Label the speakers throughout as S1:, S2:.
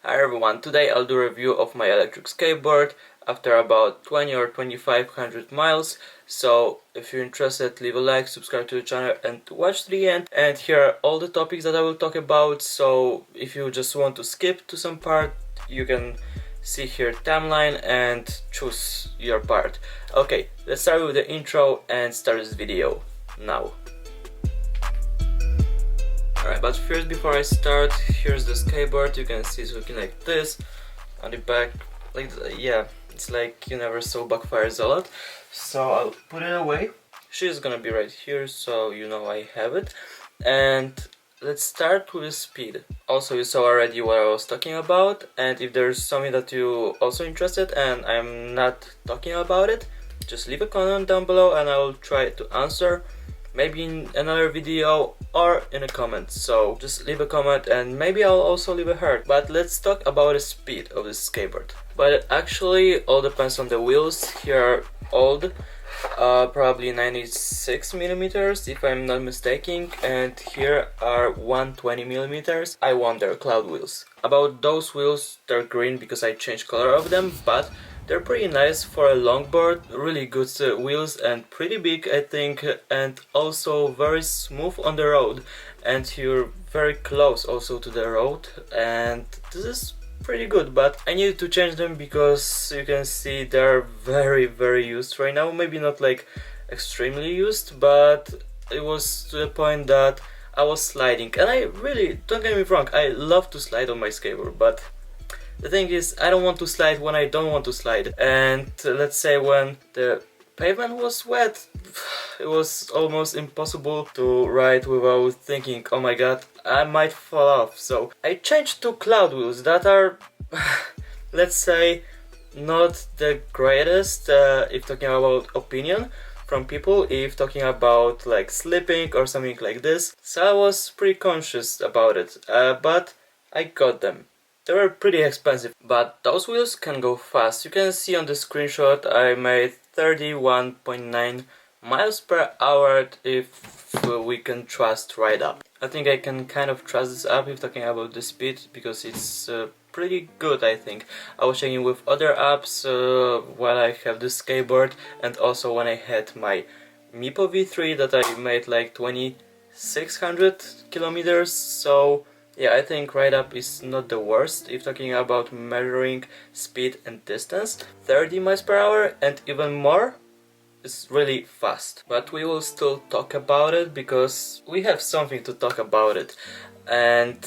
S1: Hi everyone, today I'll do a review of my electric skateboard after about 20 or 2500 miles. So if you're interested, leave a like, subscribe to the channel and watch to the end. And here are all the topics that I will talk about, so if you just want to skip to some part, you can see here timeline and choose your part. Okay, let's start with the intro and start this video now. Alright, but first, before I start, here's the skateboard. You can see it's looking like this on the back. Like, yeah, it's like you never saw Backfire zealot. So I'll put it away. She's gonna be right here, so you know I have it. And let's start with the speed. Also, you saw already what I was talking about, and if there's something that you also interested and I'm not talking about it, just leave a comment down below and I will try to answer. Maybe in another video or in a comment, so just leave a comment and maybe I'll also leave a heart. But let's talk about the speed of this skateboard. But it actually all depends on the wheels. Here are old, probably 96 millimeters if I'm not mistaken, and here are 120 millimeters. I want their cloud wheels. About those wheels, they're green because I changed color of them, but they're pretty nice for a longboard, really good wheels and pretty big I think, and also very smooth on the road, and you're very close also to the road, and this is pretty good. But I needed to change them because you can see they're very used right now. Maybe not like extremely used, but it was to the point that I was sliding, and I really, don't get me wrong, I love to slide on my skateboard, but the thing is, I don't want to slide when I don't want to slide. And let's say when the pavement was wet, it was almost impossible to ride without thinking, oh my god, I might fall off. So I changed to cloud wheels that are, let's say, not the greatest if talking about opinion from people, if talking about like slipping or something like this. So I was pretty conscious about it, but I got them. They were pretty expensive, but those wheels can go fast. You can see on the screenshot I made 31.9 miles per hour if we can trust right up. I think I can kind of trust this app if talking about the speed, because it's pretty good I think. I was checking with other apps while I have this skateboard, and also when I had my Meepo V3 that I made like 2600 kilometers, so yeah, I think Ride Up is not the worst if talking about measuring speed and distance. 30 miles per hour and even more is really fast. But we will still talk about it because we have something to talk about it. And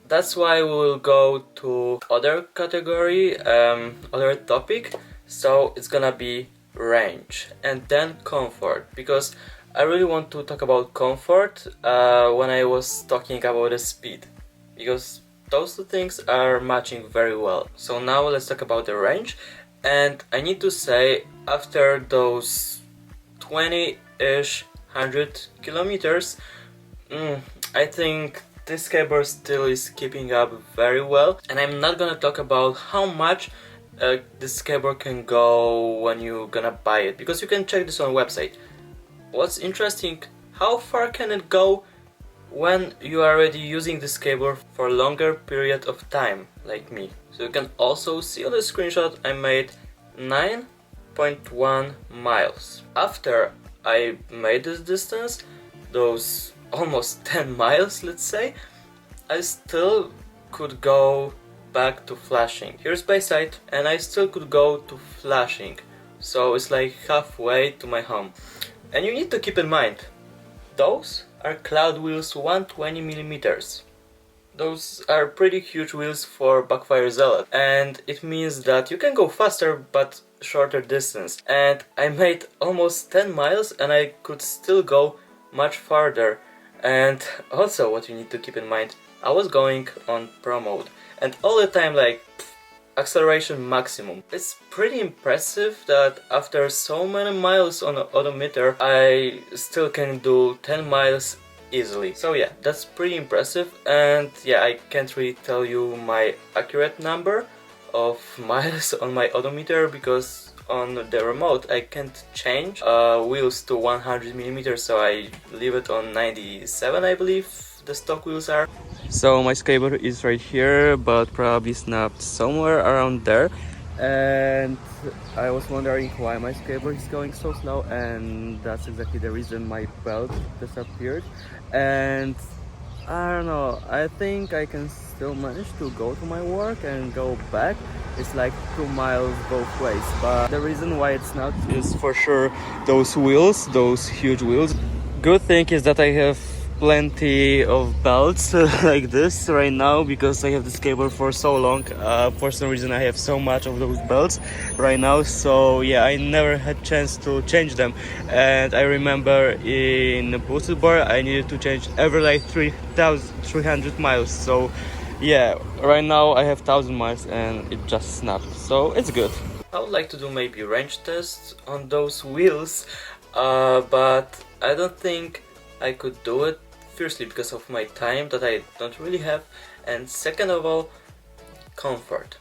S1: that's why we will go to other category, other topic. So it's gonna be range and then comfort, because I really want to talk about comfort when I was talking about the speed, because those two things are matching very well. So now let's talk about the range, and I need to say, after those 20-ish 100 kilometers, I think this skateboard still is keeping up very well. And I'm not gonna talk about how much this skateboard can go when you're gonna buy it, because you can check this on website. What's interesting, how far can it go when you are already using the skateboard for a longer period of time, like me. So you can also see on the screenshot I made 9.1 miles. After I made this distance, those almost 10 miles let's say, I still could go back to flashing. Here's by side, and I still could go to flashing. So it's like halfway to my home. And you need to keep in mind, those are cloud wheels 120 millimeters. Those are pretty huge wheels for Backfire zealot, and it means that you can go faster but shorter distance. And I made almost 10 miles and I could still go much farther. And also what you need to keep in mind, I was going on pro mode and all the time like acceleration maximum. It's pretty impressive that after so many miles on the odometer I still can do 10 miles easily. So yeah, that's pretty impressive. And yeah, I can't really tell you my accurate number of miles on my odometer because on the remote I can't change wheels to 100 millimeters, so I leave it on 97 I believe the stock wheels are. So my skateboard is right here, but probably snapped somewhere around there. And I was wondering why my skateboard is going so slow, and that's exactly the reason my belt disappeared. And I don't know, I think I can still manage to go to my work and go back. It's like 2 miles both ways, but the reason why it's not is for sure those wheels, those huge wheels. Good thing is that I have plenty of belts like this right now, because I have the skateboard for so long. For some reason I have so much of those belts right now, so yeah, I never had chance to change them. And I remember in boosted bar I needed to change every like 300 miles. So yeah, right now I have 1,000 miles and it just snapped, so it's good. I would like to do maybe range tests on those wheels, but I don't think I could do it. Firstly, because of my time that I don't really have, and second of all, comfort.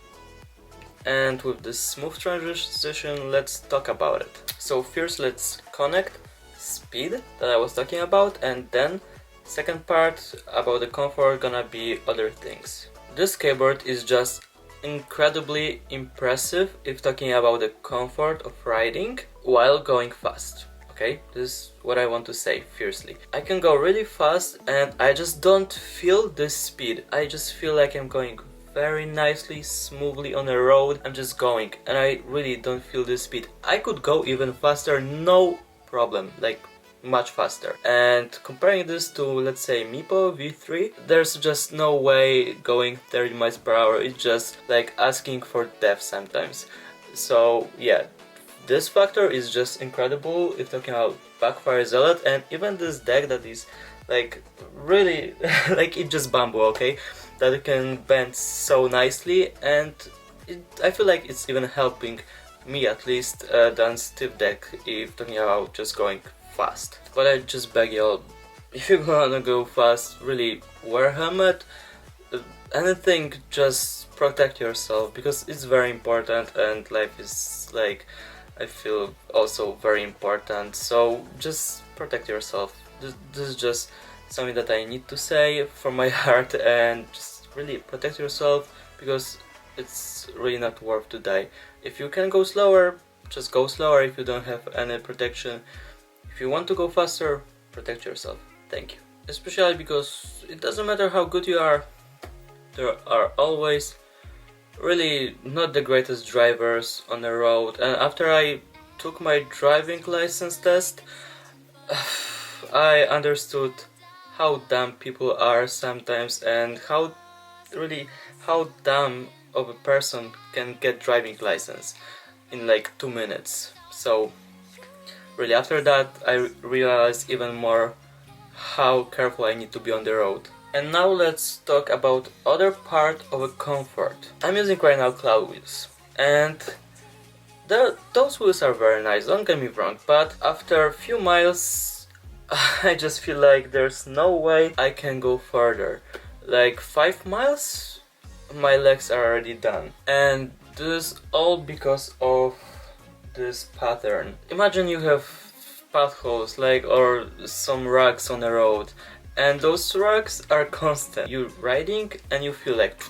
S1: And with this smooth transition, let's talk about it. So first let's connect speed that I was talking about, and then second part about the comfort gonna be other things. This skateboard is just incredibly impressive if talking about the comfort of riding while going fast. Okay, this is what I want to say firstly. I can go really fast and I just don't feel this speed. I just feel like I'm going very nicely, smoothly on the road. I'm just going and I really don't feel this speed. I could go even faster, no problem, like much faster. And comparing this to, let's say, Meepo V3, there's just no way going 30 miles per hour. It's just like asking for death sometimes. So yeah, this factor is just incredible if talking about Backfire Zealot, and even this deck that is like really like it's just bamboo, okay, that it can bend so nicely, and I feel like it's even helping me at least than stiff deck if talking about just going fast. But I just beg y'all, if you're gonna go fast, really wear a helmet. Anything, just protect yourself, because it's very important and life is like, I feel also very important, so just protect yourself. This is just something that I need to say from my heart, and just really protect yourself, because it's really not worth to die. If you can go slower, just go slower if you don't have any protection. If you want to go faster, protect yourself. Thank you. Especially because it doesn't matter how good you are, there are always really not the greatest drivers on the road. And after I took my driving license test, I understood how dumb people are sometimes, and how dumb of a person can get driving license in like 2 minutes. So really after that I realized even more how careful I need to be on the road. And now let's talk about other part of a comfort. I'm using right now cloud wheels, and those wheels are very nice, don't get me wrong, but after a few miles I just feel like there's no way I can go further. Like 5 miles, my legs are already done. And this is all because of this pattern. Imagine you have potholes, like, or some rugs on the road, and those rugs are constant. You're riding and you feel like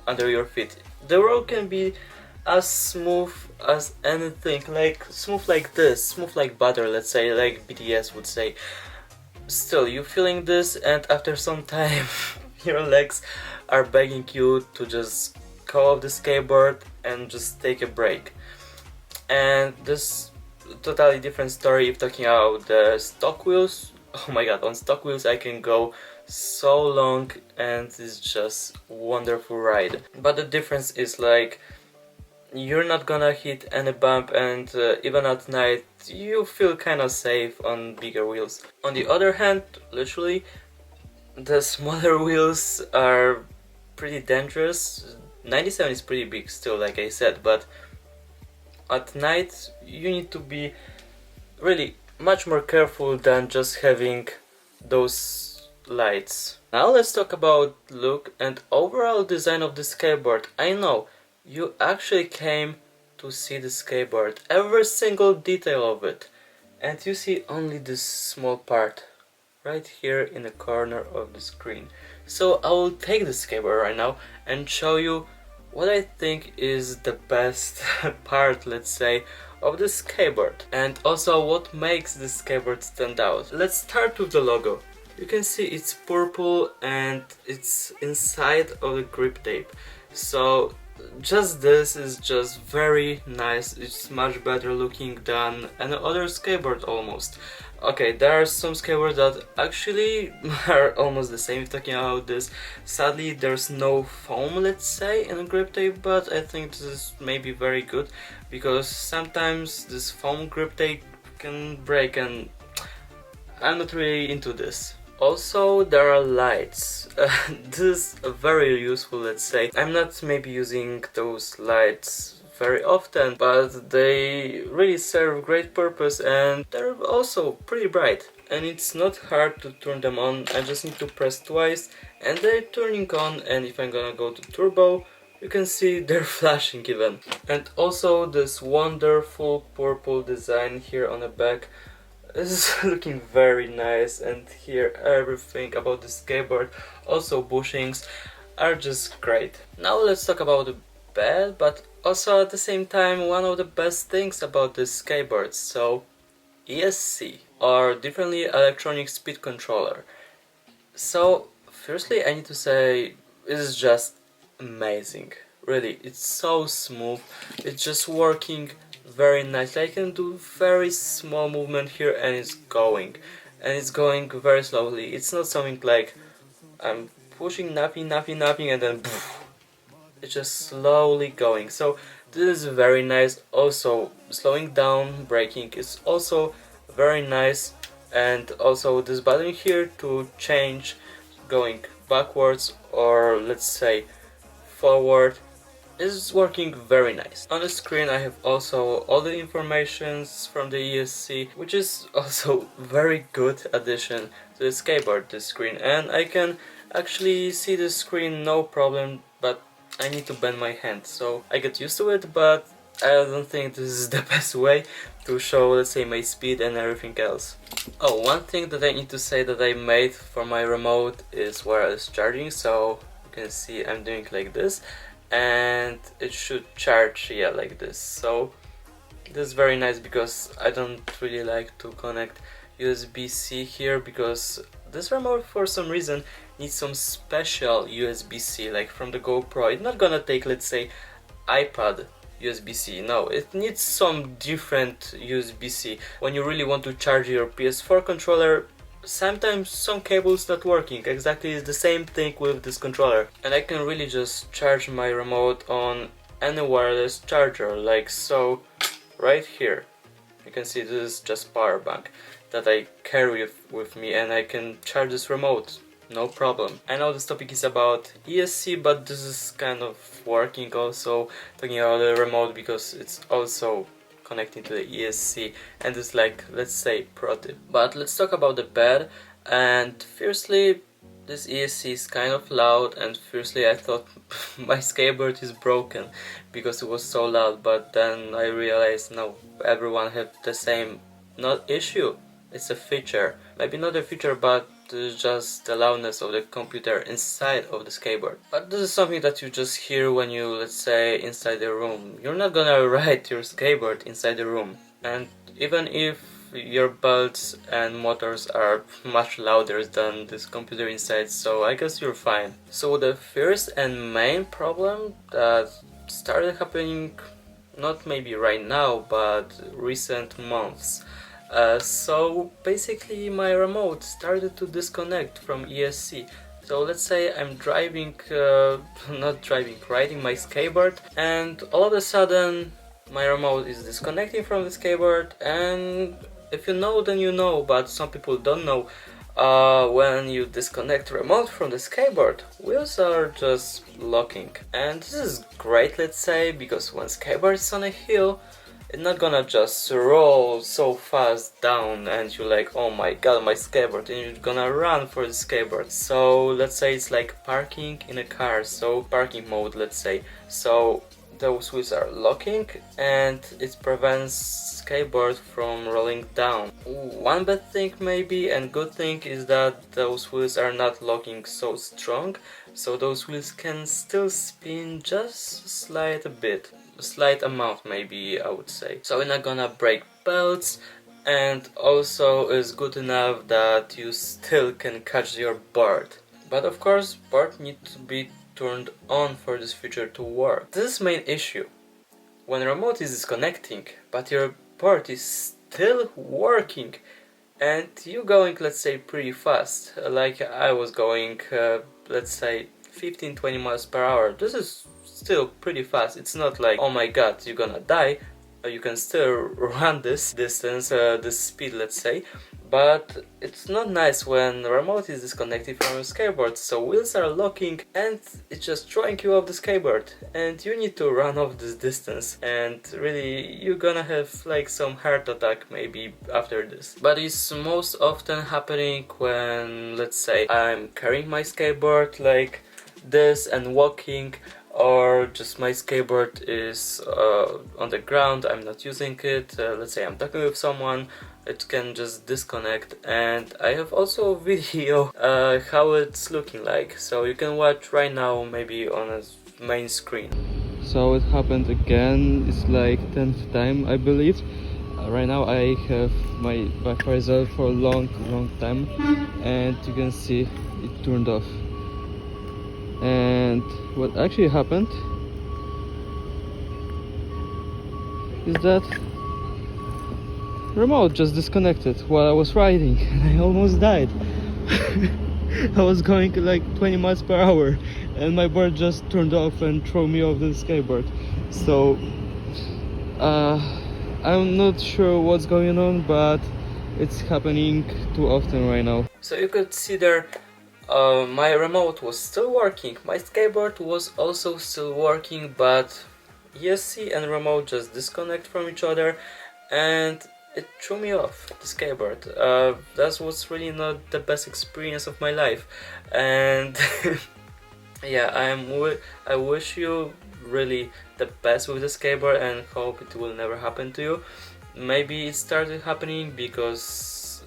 S1: under your feet. The road can be as smooth as anything, like smooth like this, smooth like butter, let's say, like BTS would say. Still, you're feeling this, and after some time your legs are begging you to just go off the skateboard and just take a break. And this totally different story if talking about the stock wheels. Oh my god, on stock wheels I can go so long and it's just wonderful ride. But the difference is like you're not gonna hit any bump, and even at night you feel kinda safe on bigger wheels. On the other hand, literally, the smaller wheels are pretty dangerous. 97 is pretty big still, like I said, but at night you need to be really much more careful than just having those lights. Now let's talk about look and overall design of the skateboard. I know you actually came to see the skateboard, every single detail of it, and you see only this small part. right here in the corner of the screen. So I will take the skateboard right now and show you what I think is the best part, let's say, of the skateboard, and also what makes the skateboard stand out. Let's start with the logo. You can see it's purple and it's inside of the grip tape. So just this is just very nice. It's much better looking than any other skateboard almost. Okay, there are some skateboards that actually are almost the same. Talking about this, sadly there's no foam, let's say, in a grip tape, but I think this is maybe very good because sometimes this foam grip tape can break and I'm not really into this. Also, there are lights. This is very useful, let's say. I'm not maybe using those lights very often, but they really serve great purpose and they're also pretty bright. And it's not hard to turn them on. I just need to press twice and they're turning on, and if I'm gonna go to turbo, you can see they're flashing even. And also this wonderful purple design here on the back is looking very nice, and here everything about the skateboard, also bushings, are just great. Now let's talk about the bed, but also at the same time one of the best things about this skateboard. So ESC, or differently electronic speed controller. So firstly I need to say it is just amazing. Really, it's so smooth, it's just working very nicely. I can do very small movement here and it's going very slowly. It's not something like I'm pushing nothing and then poof, it's just slowly going. So this is very nice. Also slowing down, braking is also very nice, and also this button here to change going backwards or let's say forward is working very nice. On the screen I have also all the informations from the ESC, which is also very good addition to the skateboard, this screen, and I can actually see the screen no problem, but I need to bend my hand, so I get used to it, but I don't think this is the best way to show, let's say, my speed and everything else. Oh, one thing that I need to say that I made for my remote is wireless charging, so you can see I'm doing like this and it should charge, yeah, like this. So this is very nice because I don't really like to connect USB-C here, because this remote for some reason needs some special USB-C, like from the GoPro. It's not gonna take, let's say, iPad USB-C, no, it needs some different USB-C. When you really want to charge your PS4 controller, sometimes some cables not working. Exactly is the same thing with this controller, and I can really just charge my remote on any wireless charger, like so, right here. You can see this is just power bank that I carry with me, and I can charge this remote, no problem. I know this topic is about ESC, but this is kind of working also, talking about the remote, because it's also connecting to the ESC, and it's like, let's say, pro tip. But let's talk about the bed. And firstly, this ESC is kind of loud, and firstly I thought my skateboard is broken because it was so loud, but then I realized no, everyone had the same, not issue, it's a feature. Maybe not a feature, but just the loudness of the computer inside of the skateboard. But this is something that you just hear when you, let's say, inside the room. You're not gonna ride your skateboard inside the room. And even if your belts and motors are much louder than this computer inside, so I guess you're fine. So the first and main problem that started happening, not maybe right now, but recent months. So basically my remote started to disconnect from ESC. So let's say I'm driving, riding my skateboard, and all of a sudden my remote is disconnecting from the skateboard. And if you know, then you know, but some people don't know. When you disconnect the remote from the skateboard, wheels are just locking. And this is great, let's say, because when skateboard is on a hill, it's not gonna just roll so fast down and you're like, oh my god, my skateboard, and you're gonna run for the skateboard. So let's say it's like parking in a car, so parking mode, let's say. So those wheels are locking and it prevents skateboard from rolling down. One bad thing maybe and good thing is that those wheels are not locking so strong, so those wheels can still spin just slight a bit, a slight amount maybe I would say. So we're not gonna break belts, and also is good enough that you still can catch your board. But of course board needs to be turned on for this feature to work. This is main issue. When remote is disconnecting but your board is still working and you going, let's say, pretty fast, like I was going let's say 15-20 miles per hour. This is still pretty fast. It's not like, oh my god, you're gonna die. You can still run this distance, this speed, let's say, but it's not nice when the remote is disconnected from your skateboard, so wheels are locking and it's just throwing you off the skateboard and you need to run off this distance, and really you're gonna have like some heart attack maybe after this. But it's most often happening when, let's say, I'm carrying my skateboard like this and walking, or just my skateboard is on the ground, I'm not using it, let's say I'm talking with someone, it can just disconnect. And I have also a video how it's looking like, so you can watch right now maybe on a main screen. So it happened again, it's like 10th time I believe. Right now I have my Backfire zealot for a long time and you can see it turned off. And what actually happened is that remote just disconnected while I was riding and I almost died. I was going like 20 miles per hour and my board just turned off and threw me off the skateboard. So I'm not sure what's going on, but it's happening too often right now. So you could see there my remote was still working, my skateboard was also still working, but ESC and remote just disconnect from each other and it threw me off the skateboard. That was really not the best experience of my life, and yeah, I wish you really the best with the skateboard and hope it will never happen to you. Maybe it started happening because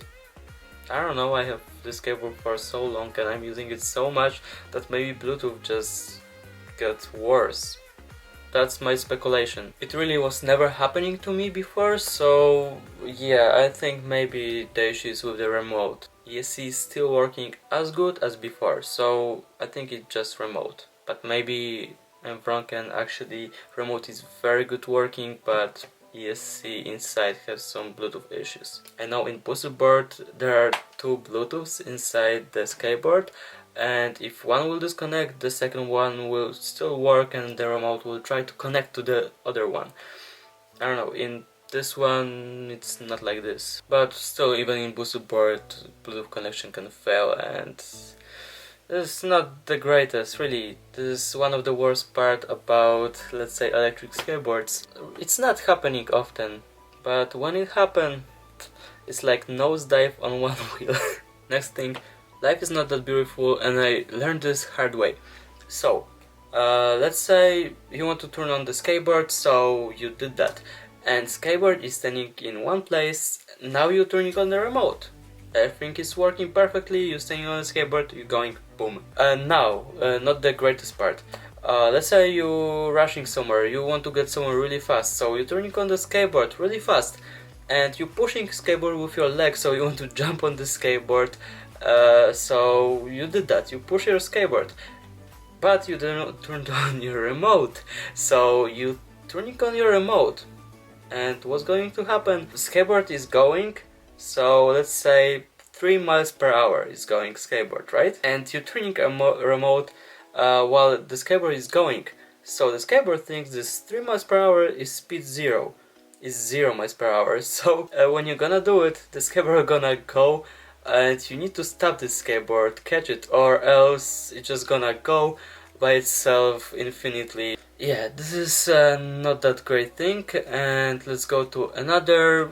S1: I don't know, I have this skateboard for so long and I'm using it so much that maybe Bluetooth just got worse. That's my speculation. It really was never happening to me before, so yeah, I think maybe the issue is with the remote. ESC is still working as good as before, so I think it's just remote. But maybe I'm wrong and actually remote is very good working, but ESC inside has some Bluetooth issues. I know in board there are two Bluetooths inside the skateboard, and if one will disconnect, the second one will still work and the remote will try to connect to the other one. I don't know, in this one it's not like this, but still, even in board Bluetooth connection can fail, and this is not the greatest, really. This is one of the worst part about, let's say, electric skateboards. It's not happening often, but when it happens, it's like nosedive on one wheel. Next thing, life is not that beautiful, and I learned this hard way. So, let's say you want to turn on the skateboard, so you did that. And skateboard is standing in one place, now you're turning on the remote. Everything is working perfectly, you're standing on the skateboard, you're going boom. Now, not the greatest part. Let's say you're rushing somewhere, you want to get somewhere really fast, so you're turning on the skateboard really fast. And you're pushing skateboard with your leg, so you want to jump on the skateboard. So you did that, you push your skateboard. But you didn't turn on your remote. So you turning on your remote. And what's going to happen? The skateboard is going, so let's say 3 miles per hour is going skateboard, right? And you're turning a remote while the skateboard is going. So the skateboard thinks this 3 miles per hour is speed 0. Is 0 miles per hour. So when you're gonna do it, the skateboard gonna go and you need to stop the skateboard, catch it, or else it's just gonna go by itself infinitely. Yeah, this is not that great thing. And let's go to another.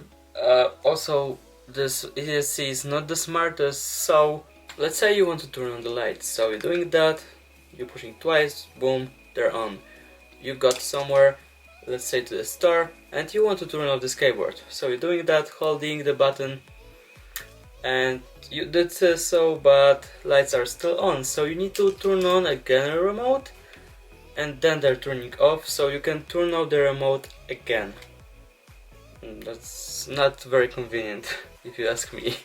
S1: Also, this ESC is not the smartest, so let's say you want to turn on the lights. So you're doing that, you're pushing twice, boom, they're on. you got somewhere, let's say to the store, and you want to turn off the skateboard. So you're doing that, holding the button, and you did so, but lights are still on, so you need to turn on again a remote, and then they're turning off, so you can turn off the remote again. That's not very convenient if you ask me.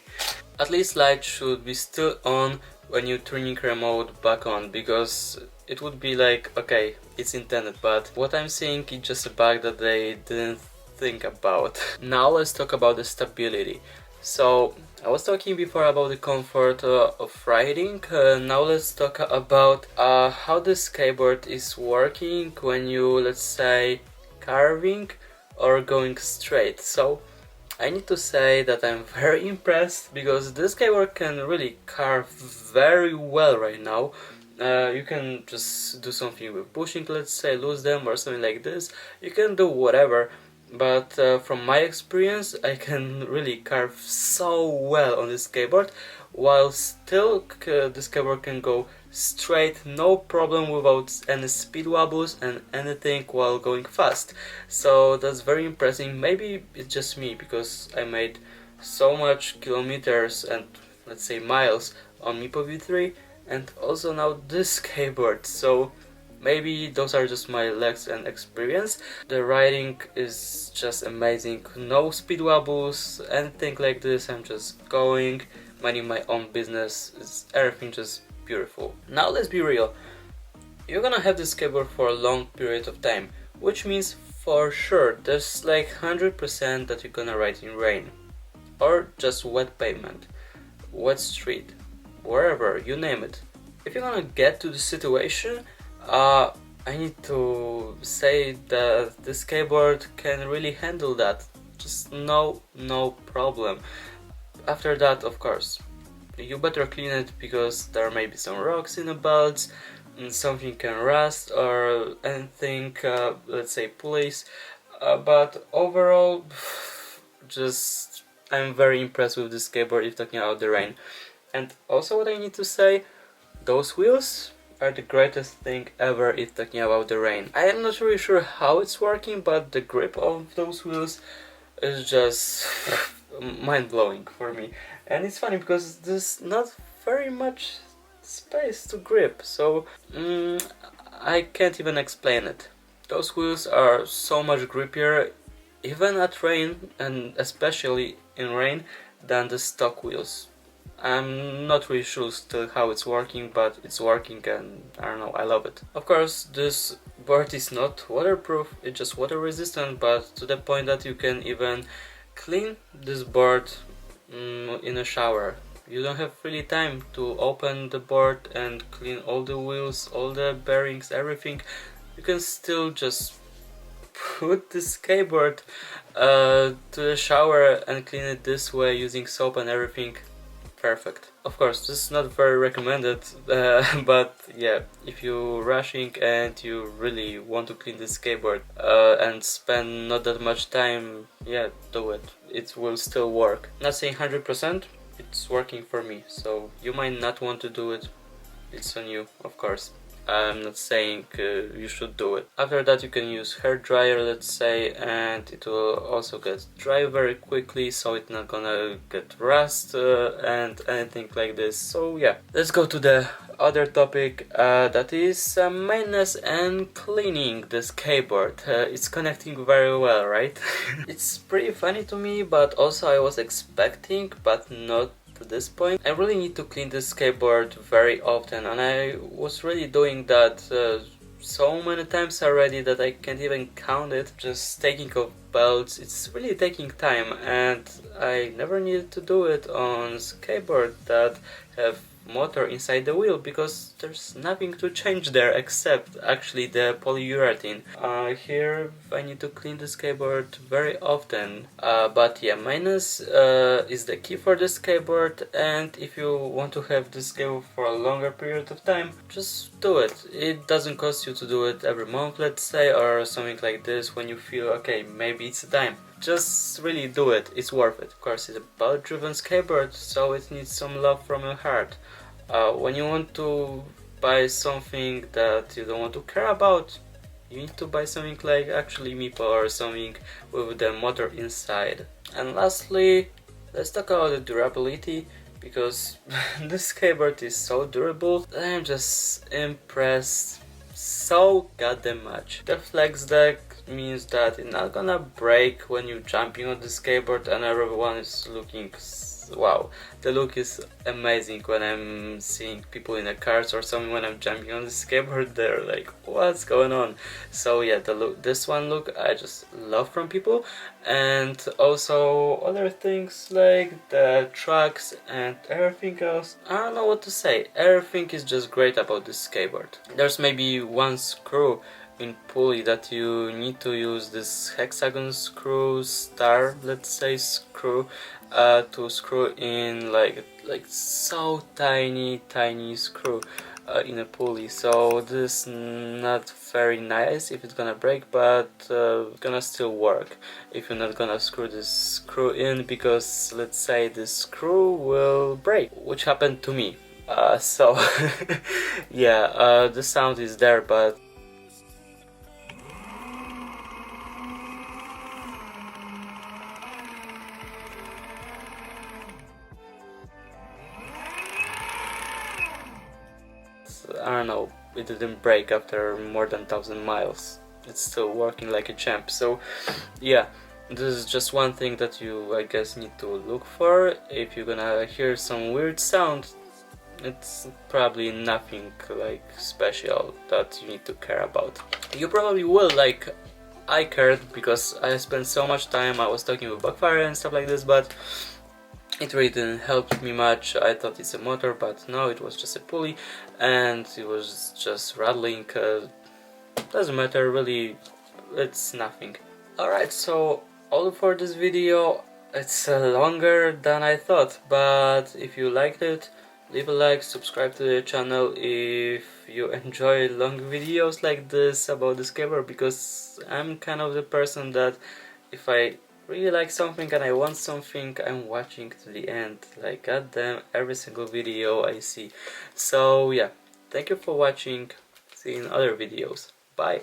S1: At least light should be still on when you're turning remote back on, because it would be like, okay, it's intended, but what I'm seeing is just a bug that they didn't think about. Now let's talk about the stability. So I was talking before about the comfort of riding. Now let's talk about how the skateboard is working when you, let's say, carving or going straight. So I need to say that I'm very impressed, because this skateboard can really carve very well right now. You can just do something with pushing, let's say, lose them or something like this. You can do whatever, but from my experience, I can really carve so well on this skateboard, while still the skateboard can go straight, no problem, without any speed wobbles and anything while going fast. So that's very impressive. Maybe it's just me, because I made so much kilometers and, let's say, miles on Meepo V3, and also now this skateboard, so maybe those are just my legs and experience. The riding is just amazing, no speed wobbles, anything like this. I'm just going, minding my own business. It's everything just beautiful. Now let's be real, you're gonna have this skateboard for a long period of time, which means for sure there's like 100% that you're gonna ride in rain, or just wet pavement, wet street, wherever, you name it. If you're gonna get to the situation, I need to say that the skateboard can really handle that, just no problem. After that, of course, you better clean it, because there may be some rocks in the belts, and something can rust or anything, let's say pulleys, but overall, just I'm very impressed with this skateboard if talking about the rain. And also what I need to say, those wheels are the greatest thing ever if talking about the rain. I am not really sure how it's working, but the grip of those wheels is just mind-blowing for me. And it's funny because there's not very much space to grip, so I can't even explain it. Those wheels are so much grippier, even at rain, and especially in rain, than the stock wheels. I'm not really sure still how it's working, but it's working, and I don't know, I love it. Of course, this board is not waterproof, it's just water resistant, but to the point that you can even clean this board in a shower. You don't have really time to open the board and clean all the wheels, all the bearings, everything. You can still just put the skateboard to the shower and clean it this way using soap and everything. Perfect. Of course, this is not very recommended, but yeah, if you're rushing and you really want to clean the skateboard and spend not that much time, yeah, do it. It will still work. Not saying 100%, it's working for me, so you might not want to do it. It's on you, of course. I'm not saying you should do it. After that you can use hair dryer, let's say, and it will also get dry very quickly, so it's not gonna get rust and anything like this. So yeah, let's go to the other topic, that is maintenance and cleaning the skateboard. It's connecting very well, right? It's pretty funny to me, but also I was expecting, but not to this point. I really need to clean this skateboard very often, and I was really doing that so many times already that I can't even count it. Just taking off belts, it's really taking time, and I never needed to do it on skateboard that have motor inside the wheel, because there's nothing to change there except actually the polyurethane. Here I need to clean the skateboard very often, but yeah, maintenance is the key for the skateboard, and if you want to have this skateboard for a longer period of time, just do it. It doesn't cost you to do it every month, let's say, or something like this when you feel okay, maybe it's time. Just really do it, it's worth it. Of course, it's a belt-driven skateboard, so it needs some love from your heart. When you want to buy something that you don't want to care about, you need to buy something like actually meeple or something with the motor inside. And lastly, let's talk about the durability, because this skateboard is so durable that I'm just impressed so goddamn much. The flex deck means that it's not gonna break when you're jumping on the skateboard, and everyone is looking wow. The look is amazing when I'm seeing people in the cars or something. When I'm jumping on the skateboard, they're like, what's going on? So yeah, the look, this one look I just love from people. And also other things like the tracks and everything else, I don't know what to say. Everything is just great about this skateboard. There's maybe one screw in pulley that you need to use this hexagon screw, star, let's say, screw to screw in like so tiny screw in a pulley. So this is not very nice if it's gonna break, but gonna still work if you're not gonna screw this screw in, because let's say this screw will break, which happened to me. So yeah, the sound is there, but I don't know, it didn't break after more than 1,000 miles. It's still working like a champ. So yeah, this is just one thing that you, I guess, need to look for. If you're gonna hear some weird sound, it's probably nothing like special that you need to care about. You probably will, like I cared, because I spent so much time, I was talking with Backfire and stuff like this, but it really didn't help me much. I thought it's a motor, but no, it was just a pulley and it was just rattling. Doesn't matter really, it's nothing. Alright, so all for this video. It's longer than I thought, but if you liked it, leave a like, subscribe to the channel if you enjoy long videos like this about the skateboard, because I'm kind of the person that if I really like something and I want something, I'm watching to the end, like goddamn every single video I see. So yeah, thank you for watching, see you in other videos, bye.